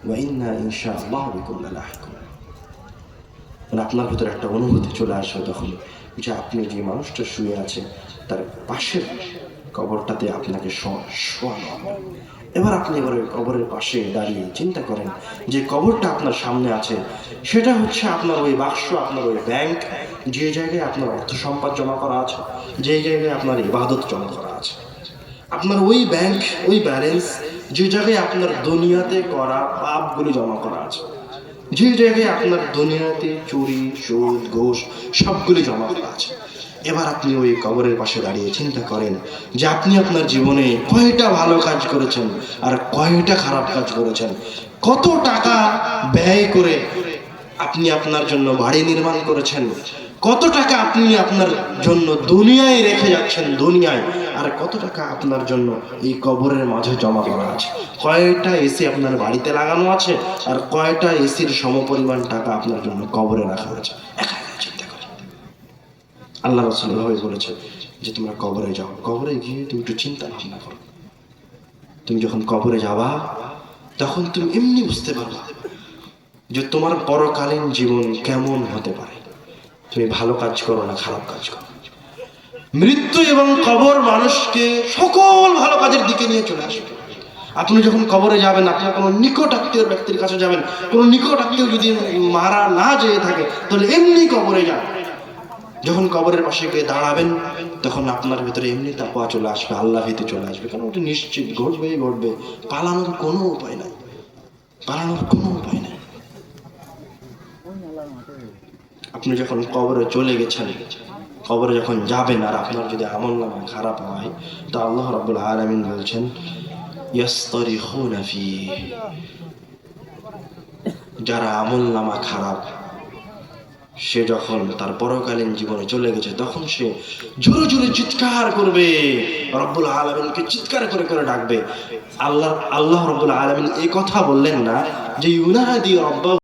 ওয়া ইন্না ইনশাআল্লাহু বিকুম লালাহিকুন। মানে আপনার ভিতরে একটা অনুভূতি চলে আসবে তখন যে আপনি যে মানুষটা শুয়ে আছে তার পাশের কবরটাতে আপনাকে শোয়ানো হবে। এবার আপনি এবারে কবরের পাশে দাঁড়িয়ে চিন্তা করেন যে কবরটা আপনার সামনে আছে, সেটা হচ্ছে আপনার ওই বাক্স, আপনার ওই ব্যাংক, যে জায়গায় আপনার অর্থ সম্পদ জমা করা আছে, যে জায়গায় আপনার ইবাদত জমা করা আছে। আপনার ওই ব্যাংক, ওই ব্যালেন্স, যে জায়গায় আপনার দুনিয়াতে করা পাপগুলি জমা করা আছে, যে জায়গায় আপনার দুনিয়াতে চুরি, সুদ, ঘুষ সবগুলি জমা করা আছে। এবার আপনি ওই কবরের পাশে দাঁড়িয়ে চিন্তা করেন যে আপনি আপনার জীবনে কয়টা ভালো কাজ করেছেন আর কয়টা খারাপ কাজ করেছেন, কত টাকা ব্যয় করে আপনি আপনার জন্য বাড়ি নির্মাণ করেছেন, কত টাকা আপনি আপনার জন্য দুনিয়ায় রেখে যাচ্ছেন দুনিয়ায়, আর কত টাকা আপনার জন্য এই কবরের মাঝে জমা করা আছে, কয়টা এসি আপনার বাড়িতে লাগানো আছে আর কয়টা এসির সমপরিমাণ টাকা আপনার জন্য কবরে রাখা আছে। একা একা চিন্তা করো। আল্লাহ রাসূল এভাবে বলেছে যে তোমরা কবরে যাও, কবরে গিয়ে তুমি একটু চিন্তা ভাবনা করো। তুমি যখন কবরে যাবা তখন তুমি এমনি বুঝতে পারবা যে তোমার পরকালীন জীবন কেমন হতে পারে। তুমি ভালো কাজ করো না খারাপ কাজ করো, মৃত্যু এবং কবর মানুষকে সকল ভালো কাজের দিকে নিয়ে চলে আসবে। আপনি যখন কবরে যাবেন, আপনার কোনো নিকট আত্মীয় ব্যক্তির কাছে যাবেন, কোনো নিকট আত্মীয় যদি মারা না যেয়ে থাকে তাহলে এমনি কবরে যান। যখন কবরের পাশে গিয়ে দাঁড়াবেন তখন আপনার ভিতরে এমনি তাকওয়া চলে আসবে, আল্লাহ ভীতি চলে আসবে, কারণ ওটা নিশ্চিত ঘটবেই ঘটবে, পালানোর কোনো উপায় নাই, পালানোর কোনো উপায় নাই। আপনি যখন কবরে চলে গেছেন, কবরে যখন যাবেন আর আপনার যদি আমলনামা খারাপ হয়, তো আল্লাহ রাব্বুল আলামিন বলছেন ইয়াসতারিখুনা ফীহ, যারা আমলনামা খারাপ সে যখন তার পরকালীন জীবনে চলে গেছে তখন সে জোরে জোরে চিৎকার করবে, রব্বুল আলামিনকে চিৎকার করে করে ডাকবে। আল্লাহ রাব্বুল আলামিন এই কথা বললেন না যে ইউনাদি রব্বাহু